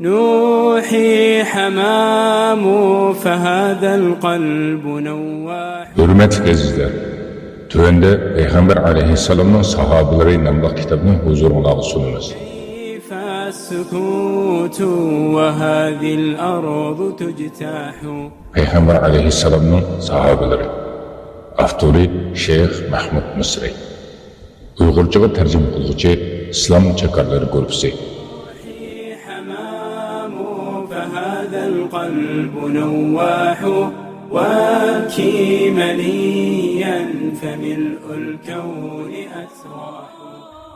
نوحي حمام فهذا القلب نواح. Hürmetli gezizler, tövende Peygamber aleyhisselam'ın sahabeleri namlıq kitabını huzuruna sununuz. كيف السكوت وهذه الأرض تجتاح. Peygamber aleyhisselam'ın sahabeleri. Avtori Şeyh Mahmud Misri. Uyg'urchaga tarjima qiluvchi Islom chakarlari guruhi. حمام فهذا القلب نواح وابكي منيا فملء الكون أسراح.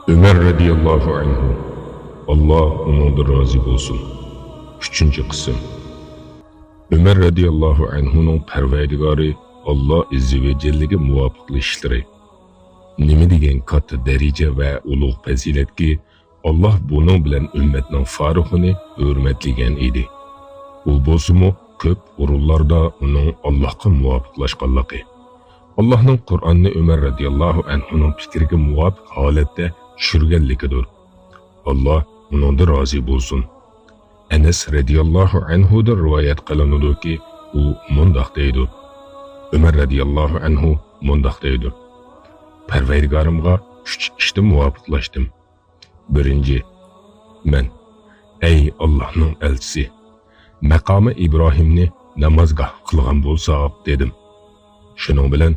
Ömer radiyallahu anhu. Allah onundan razı olsun. 3. kısım. Ömer radiyallahu anhu'nun perverdigari Allah izzi ve celle'ge muvafıqlı işleri. Nima degan katta daraja va ulug' fazilatki Allah buning bilan ummatning faruhini hurmatlagan edi. U bo'lsa-mu ko'p o'rinlarda uning Allohga muvofiqlashganligi. Allohning Qur'onni Umar radhiyallohu anhuning fikriga muvofiq holatda tushirganligidir. Allah uningdan rozi bo'lsin. Anas radhiyallohu anhudan rivoyat qilinadiki, u mundoq deydi. Umar radhiyallohu anhu mundoq deydi. Parvardigorimga 3 ishda muvofiqlashdim. Birinchi, men ey Allohning elchisi, maqomi Ibrohimni namozgoh qilgan bo'lsaq dedim. Shuning bilan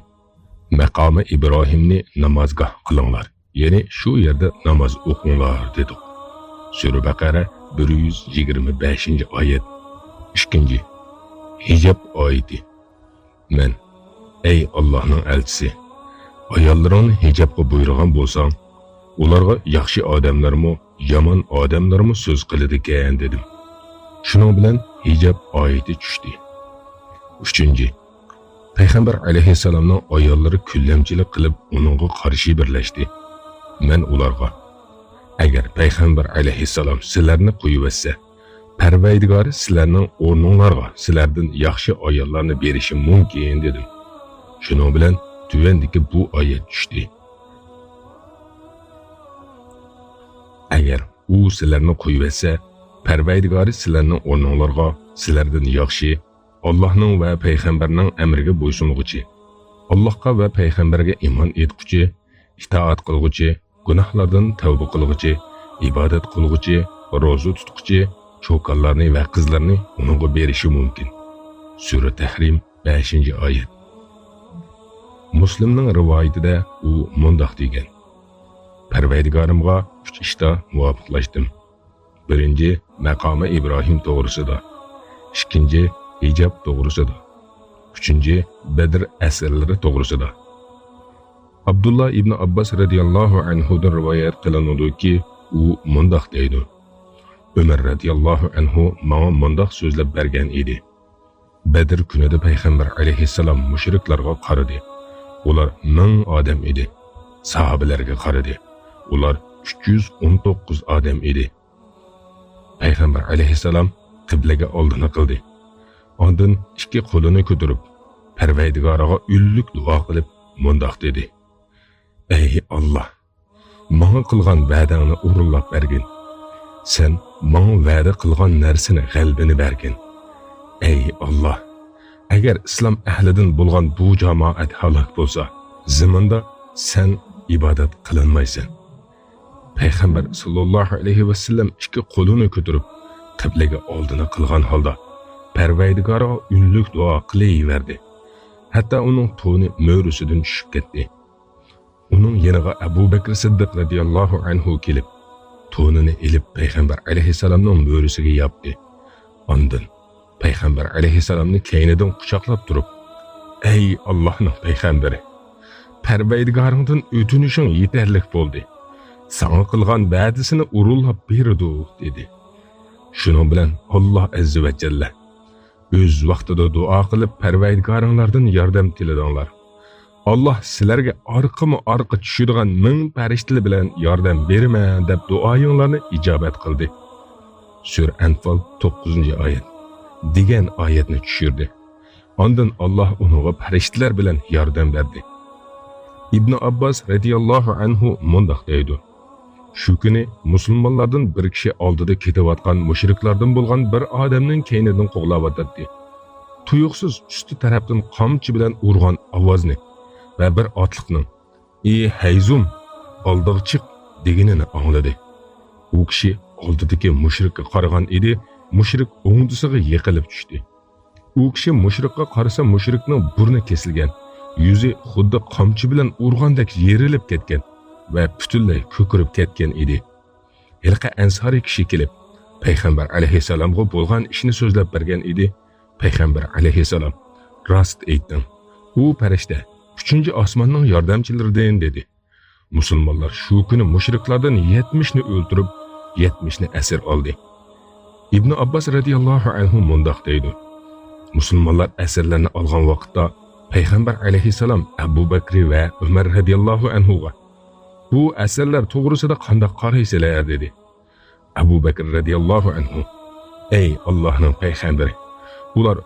maqomi Ibrohimni namozgoh qilinglar, ya'ni shu yerda namoz o'qinglar dedik. Sura Baqara 125-oyat. Ikkinchi, hijob oyati. Men ey Allohning elchisi, ayollarni hijobga buyurgan bo'lsam, ularga yaxshi odamlarmi, yomon odamlarmi so'z qiladi ekan dedim. Shuning bilan hijob oyati tushdi. 3. Payg'ambar alayhissalomning ayollari kullamchilik qilib uningga qarshi birlashdi. Men ularga: agar payg'ambar alayhissalom sizlarni qo'yibsa, Parvardigori sizlarning o'rninglarga sizlardan yaxshi ayollarni berishi mumkin dedim. Shuning bilan tuvandagi bu oyat tushdi. Agar u sizlarni qo'yibsa, Parvardigori sizlarning o'rninglarga sizlardan yaxshi Allohning va payg'ambarning amriga bo'ysunguchi, Allohga va payg'ambarga iymon etguchi, itoat qilguchi, gunohlardan tavba qilguchi, ibodat qilguchi, ro'za tutguchi, cho'qonlarni va qizlarni uningga berishi mumkin. Sura Tahrim 5-oyat. Muslimning rivoyatida u mundoq degan: Parvardigorimga 3 ishda muvofiqlashdim. Birinchi, maqomi Ibrohim to'g'risida. Ikkinchi, hijob to'g'risida. Uchinchi, Badr asrlari to'g'risida. Abdullah ibn Abbas radhiyallohu anhudan rivoyat qilinadiki, u mundoq deydi: Umar radhiyallohu anhu menga mundoq so'zlab bergan edi. Badr kunida payg'ambar alayhissalom mushriklarga qaradi. Ular 1000 odam edi. Sahobalarga qaradi. Ular 319 odam edi. Payg'ambar alayhissalom qiblaga oldini qildi. Ondan 2 qo'lini ko'tarib, Parvardigoriga ullik duo qilib mundoq dedi: Ey Allah, menga qilgan va'dangni o'rinlab bergin. Sen menga va'da qilgan narsani g'albini bergin. Ey Allah, agar islom ahlidan bo'lgan bu jamoat halok bo'lsa, zamonda sen ibodat qilinmaysan. Payg'ambar sallallohu alayhi va sallam 2 qo'lini ko'tarib qiblaga oldini qilgan holda Parvardigoriga ullik duo qilaverdi. Hatto uning to'ni mo'risidan tushib ketdi. Uning yeniga Abu Bakr Siddiq radhiyallohu anhu kelib, to'nini ilib payg'ambar alayhissalomning mo'risiga yopdi. Ondan payg'ambar alayhissalomni keynidan quchoqlab turib: Ey Allohning payg'ambari, Parvardigoringdan o'tinishing yetarli bo'ldi. Sana qilgan va'dasini o'rinlab berdi dedi. Shuning bilan Alloh azza va jalla o'z vaqtida duo qilib Parvardigoringlardan yordam tiladinglar. Allah sizlarga orqa tushadigan 1000 farishtalar bilan yordam beraman deb duoyinglarni ijobat qildi. Sur Anfal 9-oyat degan oyatni tushirdi. Ondan Allah unga farishtalar bilan yordam berdi. İbn Abbas radhiyallohu anhu mundoq deydi: Shu kuni musulmonlardan bir kishi oldida ketayotgan mushriklardan bo'lgan bir odamning keynidan qo'g'layotdi. Tuyuqsiz usti tarafdan qamchi bilan urgan ovozni va bir otliqning "Ey Hayzum, oldiga chiq" deganini angladi. U kishi oldidagi mushrikka qaragan edi, mushrik o'ngdisiga yiqilib tushdi. U kishi mushrikka qarasa, mushrikning burni kesilgan, yuzi xuddi qamchi bilan urgandek yerilib ketgan va butunlay ko'kirib ketgan edi. Hilqa ansoriy kishi kelib, payg'ambar alayhissalomga bo'lgan ishni so'zlab bergan edi. Payg'ambar alayhissalom: "Rost aytding. U farishta 3-chi osmonning yordamchilaridan" dedi. Musulmonlar shu kuni mushriklardan 70 ni o'ldirib, 70 ni asir oldi. İbn Abbas radiyallohu anhu mundaq deydi: Musulmonlar asirlarni olgan vaqtda payg'ambar alayhissalom Abu Bakr va Umar radiyallohu anhuga bu asirlar to'g'risida qanday qaraysizlar dedi. Abu Bakr radiyallohu anhu: "Ey Allohning payg'ambari, ular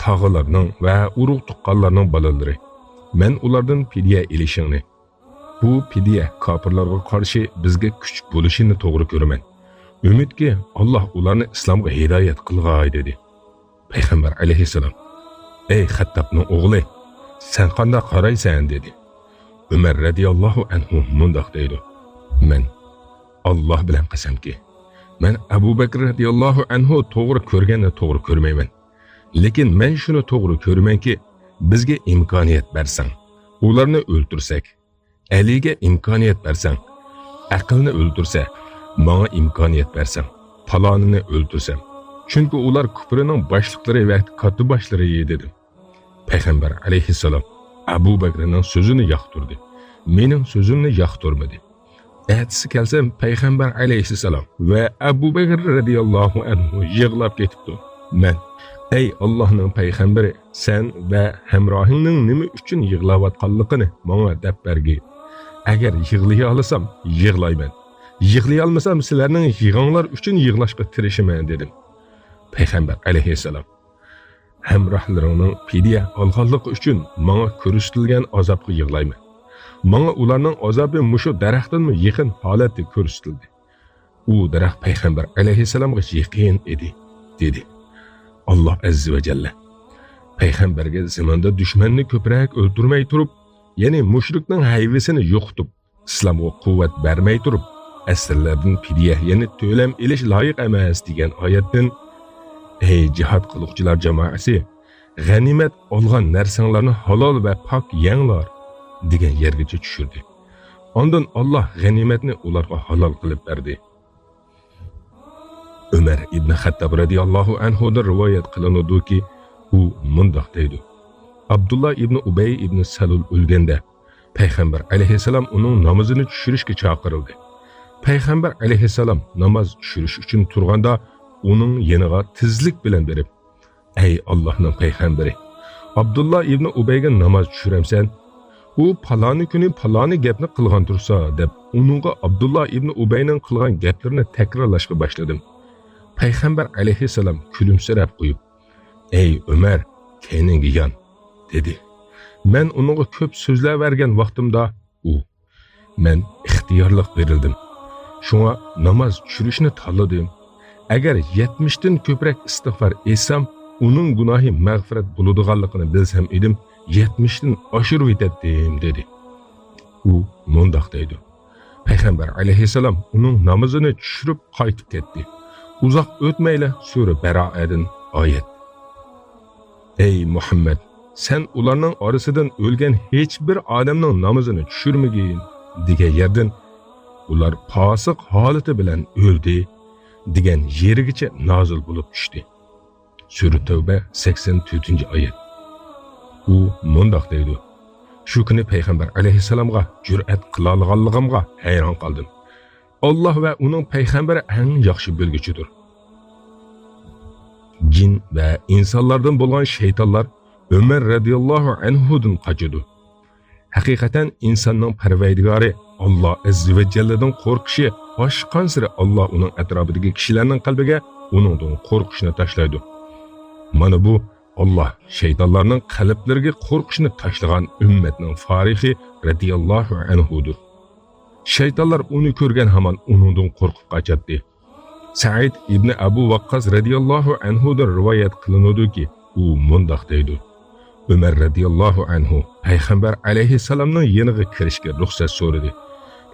tog'larning va urug' tuqqanlarning bolalari. Men ulardan fidya ilishingni, bu fidya kofirlarga qarshi bizga kuch bo'lishini to'g'ri ko'raman. Umidki Allah ularni islomga hidoyat qilg'ay" dedi. Payg'ambar alayhissalom: "Ey Xattabning o'g'li, sen qanday qaraysan" dedi. Umar radiyallohu anhu mundaq deydi: "Men Alloh bilan qasamki, men Abu Bakr radiyallohu anhu to'g'ri ko'rganni to'g'ri ko'rmayman. Lekin men shuni to'g'ri ko'ramanki, bizga imkoniyat bersang, ularni o'ldirsak, Aliga imkoniyat bersang, aqlni o'ldirsa, menga imkoniyat bersang, falonini o'ldirsam. Chunki ular kufrining boshliqlari va katta boshlari dedi." Payg'ambar alayhissalom Abu Bakrning so'zini yoqtirdi. Mening so'zimni yoqtirmadi. Aytisi kelsa, payg'ambar alayhissalom va Abu Bakr radiyallohu anhu yig'lab ketibdi. Men: "Ey Allohning payg'ambari, sen va hamrohingning nima uchun yig'layotganligini menga deb bergin. Agar yig'lay olsam, yig'layman. Yig'lay olmasam, sizlarning yig'inglar uchun yig'lashga tirishaman" dedim. Payg'ambar alayhissalom: "Hamrohlaringning fidya olganligi uchun menga ko'rsatilgan azobga yig'layman. Menga ularning azobi mushu daraxtdanmi yaqin holatda ko'rsatildi. U daraxt payg'ambar alayhissalomga yaqin edi" dedi. Allah azza va jalla payg'ambarga zamonda dushmanni ko'proq o'ldirmay turib, ya'ni mushrikning hayvisini yo'qitib, islomga quvvat bermay turib, asrlardan fidya, ya'ni to'lam ilish loyiq emas degan oyatdan "Ey jihad qiluvchilar jamoasi, g'animat olgan narsanglarni halol va pok yenglar" degan yergacha tushirdi. Ondan Allah g'animatni ularga halol qilib berdi. Umar ibn Xattab radiyallohu anhudan rivoyat qilinadiki, u mundaq deydi: Abdullah ibn Ubay ibn Salul o'lganda payg'ambar alayhissalom uning namozini tushirishga chaqirildi. Payg'ambar alayhissalom namoz tushirish uchun turganda uning yeniga tezlik bilan berib: "Ey Allohning payg'ambari, Abdullah ibn Ubayga namoz tushiramsan? U paloni kuni paloni gapni qilgan tursa" deb uningga Abdullah ibn Ubayning qilgan gaplarini takrorlashga boshladim. Payg'ambar alayhissalom kulimsirab qo'yib: "Ey Umar, keyningga yon" dedi. Men uningga ko'p so'zlar bergan vaqtimda men ixtiyorlik berildim. Shunga namoz tushirishni tanladim. Agar 70 dan ko'proq istig'for etsam, uning gunohi mag'firat bo'ladiganligini bilsam edim, 70 dan oshirib yetdim dedi. U mundaq deydi: Payg'ambar alayhissalom uning namozini tushirib qaytib ketdi. Uzoq o'tmayla sura Baroadan oyat: "Ey Muhammad, sen ularning orasidan o'lgan hech bir odamning namozini tushirmagin" degan yerdan ular fosiq holati bilan o'ldi degan yerigacha nozil bo'lib tushdi. Sura Tavba 84-oyat. U mundaq deydi: "Shu kuni payg'ambar alayhissalomga jur'at qila olganligimga hayron qoldim. Allah va uning payg'ambari eng yaxshi bilguchidir. Jin va insonlardan bo'lgan shaytonlar Umar radiyallohu anhudan qochadi. Haqiqatan insonning parvardigori Allah azza va jalladan qo'rqishi oshqan siri Allah uning atrofidagi kishilarning qalbiga uningdan qo'rqishni tashlaydi. Mana bu Allah shaytonlarning qalblariga qo'rqishni tashlagan ummatning farixi radiyallohu anhudir. Shaytonlar uni ko'rgan hamon uningdan qo'rqib qochadi. Said ibn Abu Waqqas radiyallohu anhudan rivoyat qilinadiki, u mundoq deydi: Umar radiyallohu anhu payg'ambar alayhissalomning yeniga kirishga ruxsat so'radi.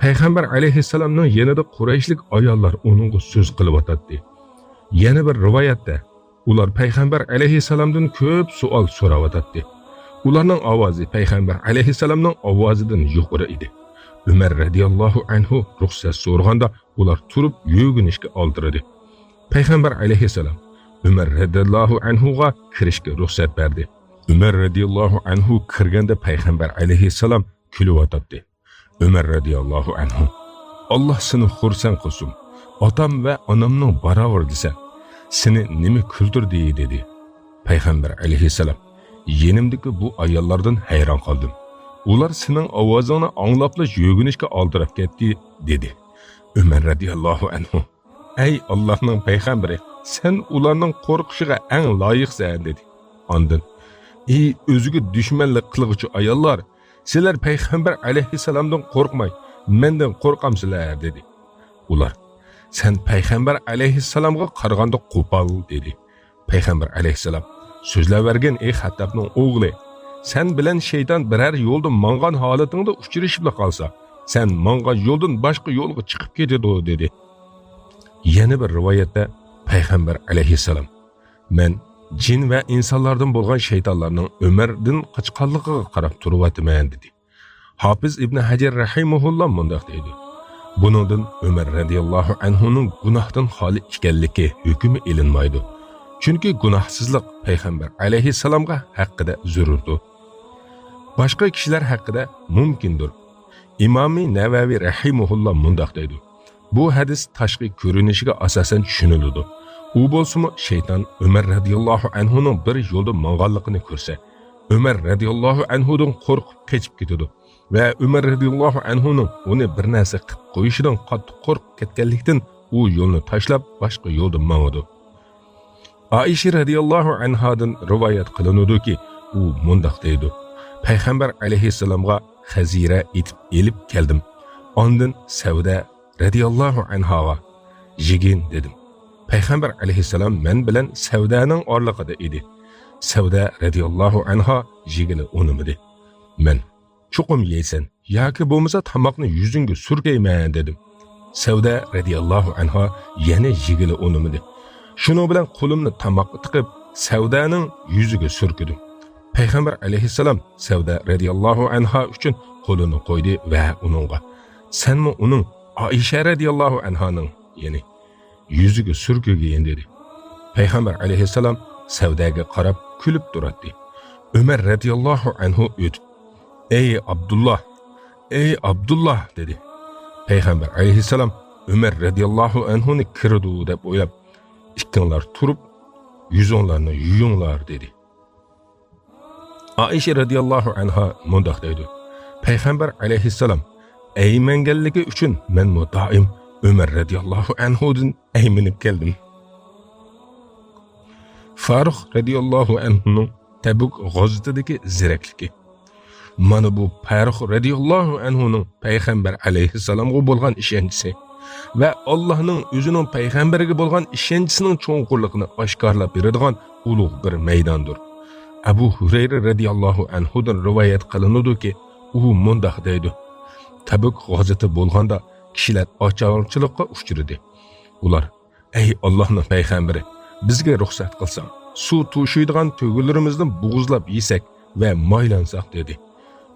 Payg'ambar alayhissalomning yanida Qurayshlik ayollar uningga so'z qilib o'tadi. Yana bir rivoyatda ular payg'ambar alayhissalomdan ko'p savol so'rab o'tadi. Ularning ovozi payg'ambar alayhissalomning ovozidan yuqori edi. Umar radiyallohu anhu ruxsat so'raganda ular turib yuvinishga oldirdi. Payg'ambar alayhissalom Umar radiyallohu anhuga kirishga ruxsat berdi. Umar radiyallohu anhu kirganda payg'ambar alayhissalom kulib o'tadi. Umar radiyallohu anhu: "Alloh seni xursand qilsin. Otam va onamning barobar desa, seni nima kuldirdi?" dedi. Payg'ambar alayhissalom: "Yenimdagi bu ayollardan hayron qoldim. Ular sening ovozingni anglabla yuvinishga oldirib ketdi" dedi. Umar radiyallohu anhu: "Ey Allohning payg'ambari, sen ularning qo'rqishiga eng loyiqsan" dedi. Ondan: "Ey o'ziga dushmanlik qiluvchi ayollar, sizlar payg'ambar alayhissalomdan qo'rqmay, mendan qo'rqamsizlar" dedi. Ular: "Sen payg'ambar alayhissalomga qaraganda qo'pol" dedi. Payg'ambar alayhissalom: "So'zlavergan ey Xattabning o'g'li, sen bilan shayton biror yo'lda mangan holatingda uchrashib qolsa, sen mangan yo'ldan boshqa yo'lga chiqib ketadi" dedi. Yana bir rivoyatda payg'ambar alayhissalom: "Men jin va insonlardan bo'lgan shaytonlarning Umardan qochqanligiga qarab turibman" dedi. Hafiz ibn Hajar rahimahulloh mundoq deydi: Buningdan Umar radiyallohu anhuning gunohdan xoli ekanligi hukmi ilinmaydi. Chunki gunohsizlik payg'ambar alayhissalomga haqida zururdir. Boshqa kishilar haqida mumkindir. Imomi Navaviy rahimahulloh mundoq deydi: Bu hadis tashqi ko'rinishiga asosan tushuniladi. U bo'lsa-mu shayton Umar radiyallohu anhuning bir yo'lda manganligini ko'rsa, Umar radiyallohu anhudan qo'rqib kechib ketadi va Umar radiyallohu anhuning uni bir narsa qilib qo'yishidan qattiq qo'rqib ketganlikdan u yo'lni tashlab boshqa yo'lda mangadi. Aisha radiyallohu anhadan rivoyat qilinadiki, u mundoq deydi: Payg'ambar alayhissalomga xazira etib elib keldim. Ondan Savda radiyallohu anhaga jigin dedim. Payg'ambar alayhissalom men bilan Savdaning orliqida edi. Savda radiyallohu anha jigini unimidi. Men chuqum yeysan yoki bo'lmasa tomoqni yuzingga surkayman dedim. Savda radiyallohu anha yana jigini unimidi. Shuning bilan qo'limni tomoqqa tiqib Savdaning yuziga surkidim. Payg'ambar alayhissalom Savda radiyallohu anha uchun qo'lini qo'ydi va uningga: "Senmi uning Aisha radiyallohu anhaning, ya'ni yuziga surkigin" dedi. Payg'ambar alayhissalom Savdaga qarab kulib turadi. Umar radiyallohu anhu o'tib: "Ey Abdullah" dedi. Payg'ambar alayhissalom Umar radiyallohu anhuni kirdi deb o'ylab, "Ikkinglar turib, yuzinglarni yuyinglar" dedi. Aisha radiyallohu anha mundoq deydi: Payg'ambar alayhissalom aymanganligi uchun men doim Umar radiyallohu anhudan ayminib keldim. Faruq radiyallohu anhuning Tabuk g'azotidagi zirakligi. Mana bu Faruq radiyallohu anhuning payg'ambar alayhissalomga bo'lgan ishonchi va Allohning o'zining payg'ambariga bo'lgan ishonchisining cho'nqurligini oshkorlab beradigan ulug' bir maydondir. Abu Hurayra radiyallohu anhudan rivoyat qilinadiki, u mundoq deydi: Tabuk g'azoti bo'lganda kishilar ocharchilikqa uchradi. Ular: "Ey Allohning payg'ambari, bizga ruxsat qilsang, suv to'shiydigan to'g'illarimizni bug'uzlab yesak va moylansak" dedi.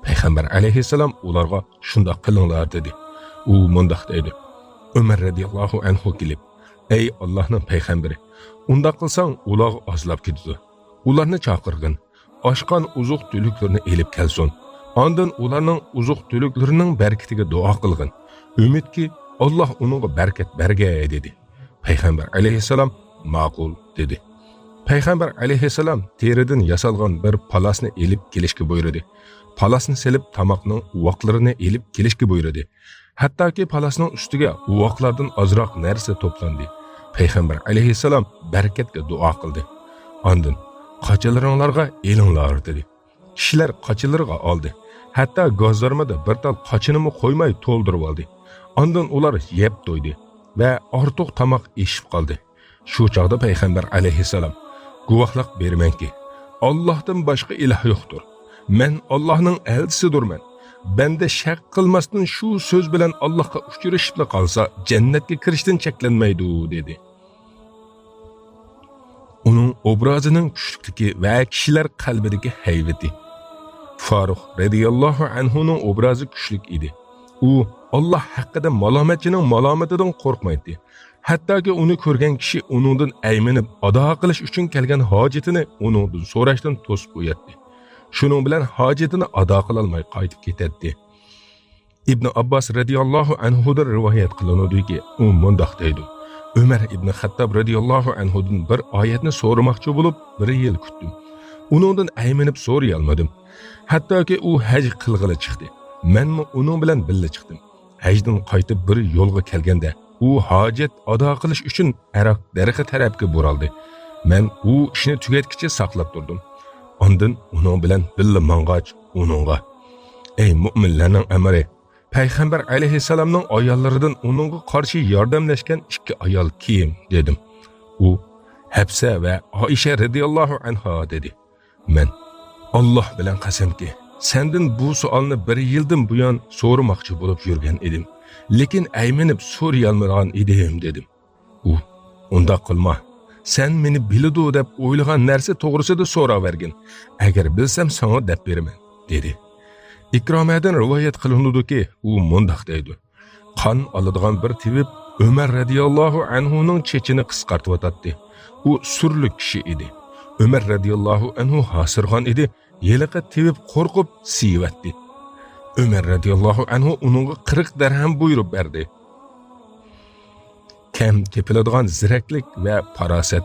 Payg'ambar alayhissalom ularga shundoq qilinglar dedi. U mundoq deydi: Umar radiyallohu anhu kelib: "Ey Allohning payg'ambari, unda qilsang ular ozlab ketadi. Ularni chaqirgin, oshqan uzuq tuliklarini elib kelsin. Ondan ularning uzuq tuliklarining barkatiga duo qilgin. Umidki Alloh uningga barkat bergay" dedi. Payg'ambar alayhissalom ma'qul dedi. Payg'ambar alayhissalom teridan yasalgan bir palasni elib kelishga buyurdi. Palasni selib tomoqning uvoqlarini elib kelishga buyurdi. Hattoki palasning ustiga uvoqlardan ozroq narsa to'plandi. Payg'ambar alayhissalom barkatga duo qildi. Ondan qochilaringlarga elinglar dedi. Kishilar qochilarga oldi. Hatto gazarmada bir tal qochinimi qo'ymay to'ldirib oldi. Ondan ular yeb to'ydi va ortiq tamoq eshib qoldi. Shu chaqda payg'ambar alayhissalom guvohlik bermanki, Allohdan boshqa iloh yo'qdir. Men Allohning elchisidirman. Banda shak qilmasdan shu so'z bilan Allohga uchrashib qolsa, jannatga kirishdan cheklanmaydi dedi. Uning obrazining kuchlikligi va kishilar qalbidagi haybati. Faruq radhiyallohu anhuning obrazi kuchli edi. U Alloh haqida malomatchining malomatidan qo'rqmaydi. Hattoki uni ko'rgan kishi uningdan ayminib ado qilish uchun kelgan hojatini uningdan so'rashdan to'sib qo'yadi. Shuning bilan hojatini ado qila olmay qaytib ketadi. Ibn Abbas radhiyallohu anhudan rivoyat qilinadiki, u mundoq deydi: Umar ibn Xattob radhiyallohu anhudan bir oyatni so'ramoqchi bo'lib, bir yil kutdim. Uningdan ayminib so'ray olmadim. Hattoki u haj qilg'ili chiqdi. Menmi uning bilan birga chiqdim. Hajdan qaytib bir yo'lga kelganda, u hojat ado qilish uchun Aroq darixi tarafga buraldi. Men u ishni tugatguncha saqlab turdim. Ondan uning bilan birga mang'och uningga: "Ey mu'minlarning amiri, payg'ambar alayhissalomning ayollaridan uningga qarshi yordamlashgan ikki ayol kim?" dedim. U Hafsa va Oisha radhiyallohu anha dedi. Men Alloh bilan qasamki, senden bu savolni bir yildan buyon so'ramoqchi bo'lib yurgan edim. Lekin ayminib so'ray olmagan edim dedim. U unda qilma. Sen meni biladi deb o'ylagan narsa to'g'risida so'ravergin. Agar bilsam sana deb beraman dedi. Ikromadan rivoyat qilinadiki, u mundoq deydi: Qon oladigan bir tabib Umar radhiyallohu anhuning chechini qisqartib o'tadi. U surli kishi edi. Umar radhiyallohu anhu hasirg'on edi. Yeliqi tabib qo'rqib sivatdi. Umar radhiyallohu anhu uningga 40 dirham buyurib berdi. Kam tepiladigan ziraklik va farosat.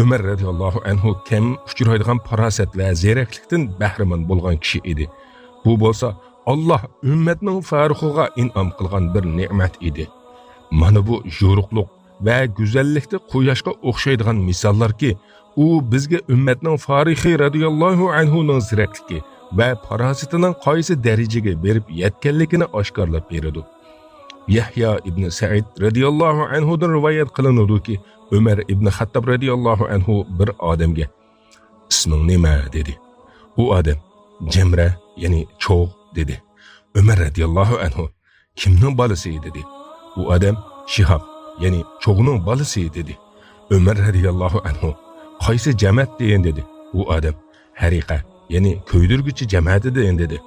Umar radhiyallohu anhu kam uchraydigan farosat va ziraklikdan bahramand bo'lgan kishi edi. Bu bo'lsa, Alloh ummatning faruqiga in'om qilgan bir ne'mat edi. Mana bu yo'ruqlik va go'zallikda quyoshga o'xshaydigan misollarki, u bizga ummatning Farixi radhiyallohu anhuning zirakligi va farosatining qaysi darajaga berib yetganligini oshkorlab beradi. Yahya ibn Sa'id radhiyallohu anhudan rivoyat qilinadiki, Umar ibn Xattob radhiyallohu anhu bir odamga: "Isming nima?" dedi. U odam Jamra, ya'ni cho'g' dedi. Umar radhiyallohu anhu: "Kimning bolasi?" dedi. U odam Shihab, ya'ni cho'g'ning bolasi dedi. Umar radhiyallohu anhu: "Qaysi jamoat deyin?" dedi. U odam Hariqa, ya'ni ko'ydirguchi jamoati deyin dedi.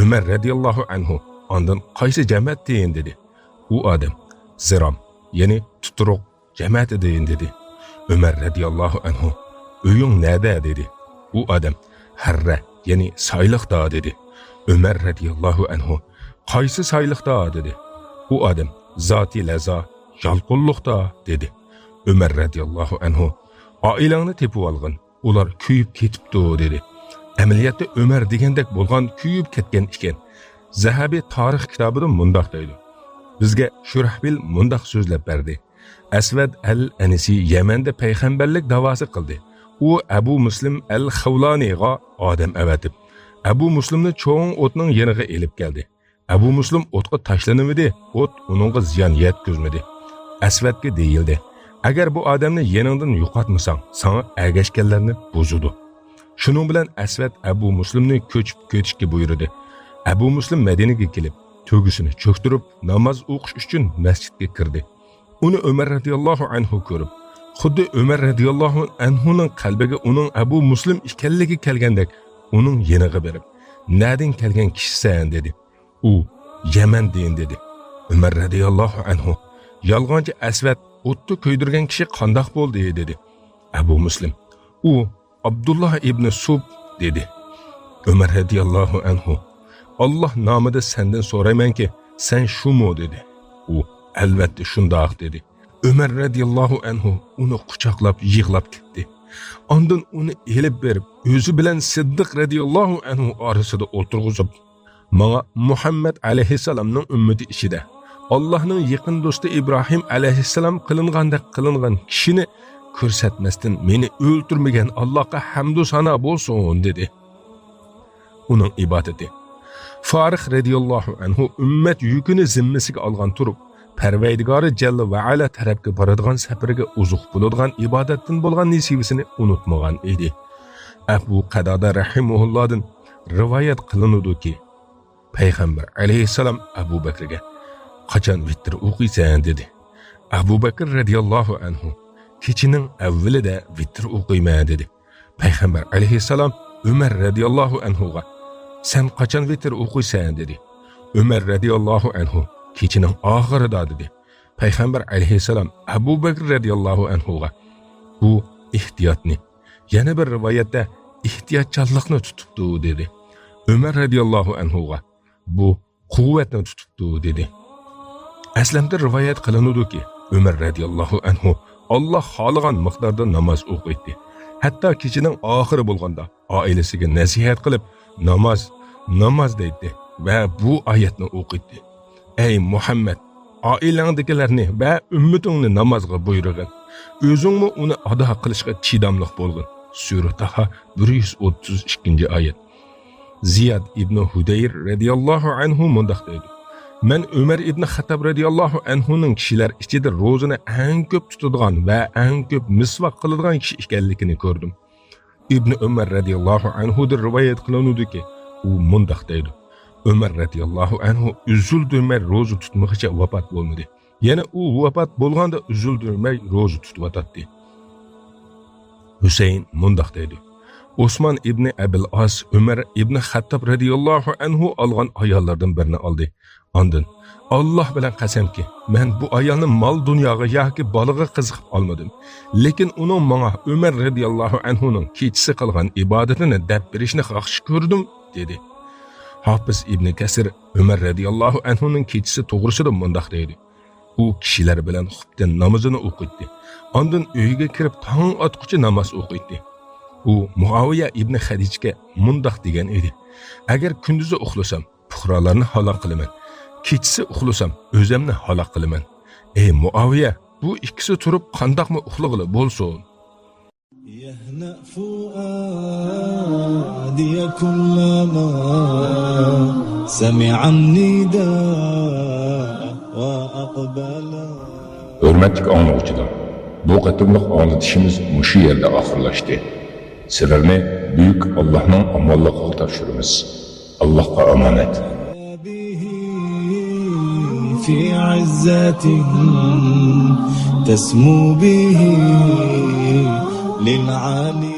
Umar radhiyallohu anhu: "Ondan qaysi jamoat deyin?" dedi. U odam Zirom, ya'ni tuturuq jamoati deyin dedi. Umar radhiyallohu anhu: "Uying nada?" dedi. U odam Harra, ya'ni sayliqda dedi. Umar radhiyallohu anhu: "Qaysi sayliqda?" dedi. U odam Zoti laza, yalqulluqda dedi. Umar radhiyallohu anhu: "Oilangni tepib olgin, ular kuyib ketibdi" dedi. Amaliyotda Umar degandek bo'lgan kuyib ketgan ekan. Zahabi tarix kitobida mundoq deydi. Bizga Shurahbil mundoq so'zlab berdi. Asvad al-Anisi Yamanda payg'ambarlik da'vosi qildi. U Abu Muslim al-Xavloniga odam avatib, Abu Muslimni cho'ng o'tning yeniga elib keldi. Abu Muslim o'tga tashlanmadi, o't uningga ziyon yetkazmadi. Asvadga deyildi: "Agar bu odamni yeningdan yo'qotmasang, sana ergashganlarni buzudi." Shuning bilan Asvad Abu Muslimni ko'chib ketishga buyurdi. Abu Muslim Madinaga kelib, to'gisini cho'ktirib, namoz o'qish uchun masjidga kirdi. Uni Umar radhiyallohu anhu ko'rib, xuddi Umar radhiyallohu anhuning qalbiga uning Abu Muslim ekanligi kelgandek, uning yeniga berib, "Nadin kelgan kishisan?" dedi. U Yaman deyin dedi. Umar radhiyallohu anhu: "Yolg'onchi Asvad o'tni ko'ydirgan kishi qandoq bo'ldi?" dedi. Abu Muslim: "U Abdullah ibn Sub" dedi. Umar radhiyallohu anhu: "Alloh nomida sendan so'raymanki, sen shumi?" dedi. U "Albatta shundoq" dedi. Umar radhiyallohu anhu uni quchoqlab yig'lab ketdi. Ondan uni elib berib, o'zi bilan Siddiq radhiyallohu anhu orasida o'tirg'izib, "Menga Muhammad alayhissalomning ummati ichida Allohning yaqin do'sti Ibrohim alayhissalom qilingan kishini ko'rsatmasdan meni o'ltirmagan Allohga hamd va sano bo'lsin" dedi. Uning ibodati Farix radiyallohu anhu ümmet yükünü zimmesiga olgan turib, Parvardigori Jalla va Ala tarafga boradigan safariga uzuq bo'ladigan ibodatdan bo'lgan nisibasini unutmagan edi. Abu Qatada rahimahullohdan rivoyat qilinadiki, Payg'ambar alayhissalom Abu Bakrga qachon vitr o'qiysan dedi. Abu Bakr radiyallohu anhu kechining avvalida vitr o'qiyman dedi. Payg'ambar alayhissalom Umar radiyallohu anhuga sen qachon vitr o'qiysan dedi. Umar radiyallohu anhu kechining oxirida dedi. Payg'ambar alayhissalom Abu Bakr radiyallohu anhuga bu ehtiyotni, yana bir rivoyatda ehtiyotchanlikni tutibdi dedi. Umar radiyallohu anhuga bu quvvatni tutibdi dedi. Aslamda rivoyat qilinadiki, Umar radiyallohu anhu Allah xohlagan miqdorda namoz o'qiydi. Hatto kechining oxiri bo'lganda oilasiga nasihat qilib, namoz deydi va bu oyatni o'qiydi. Ey Muhammad, oilangdagilarni va ummatingni namozga buyurgin. O'zingmi uni ado qilishga chidamliq bo'lgin. Sura Taha 132-oyat. Ziyad ibn Hudayr radiyallohu anhu mundaq dedi. Men Umar ibn Xattab radiyallohu anhuning kishilar ichida ro'zini eng ko'p tutadigan va eng ko'p misvaq qiladigan kishi ekanligini ko'rdim. Ibn Umar radiyallohu anhudan rivoyat qilinadiki, u mundaq deydi. Umar radiyallohu anhu uzuldirmay ro'za tutmoqcha vafot bo'lmadi. Yana u vafot bo'lganda uzuldirmay ro'za tutib Husayn mundaq deydi. Osman ibn Abil As Umar ibn Xattab radiyallohu anhu olgan ayollardan birini oldi. Ondan Allah bilan qasamki, men bu ayolni mol dunyoga yoki bolaga qiziqib olmadim. Lekin uning menga Umar radiyallohu anhuning kechisi qilgan ibodatini deb berishni yaxshi ko'rdim dedi. Hafiz ibn Kasir Umar radiyallohu anhuning kechisi to'g'risida mundaq deydi. U kishilar bilan xubdan namozini o'qitdi. Ondan uyiga kirib tong otquchi namoz o'qitdi. U Muaviya ibn Xadijga mundaq degan edi. Agar kunduzi uxlasam, fuqarolarni halok qilaman. Kechisi uxlasam, o'zimni halok qilaman. Ey Muaviya, bu ikkisi turib qandoqmi uxlag'ili bo'lsin? يهنأ فؤادي كلما سمع النداء وأقبل. Hürmetli anlayıcılar, bu qatımlıq anlatışımız muşu yerde ahırlaştı. Sizlerni büyük Allah'ın amallıqı tavşırımız. Allah'a emanet. في عزته تسمو به للعالي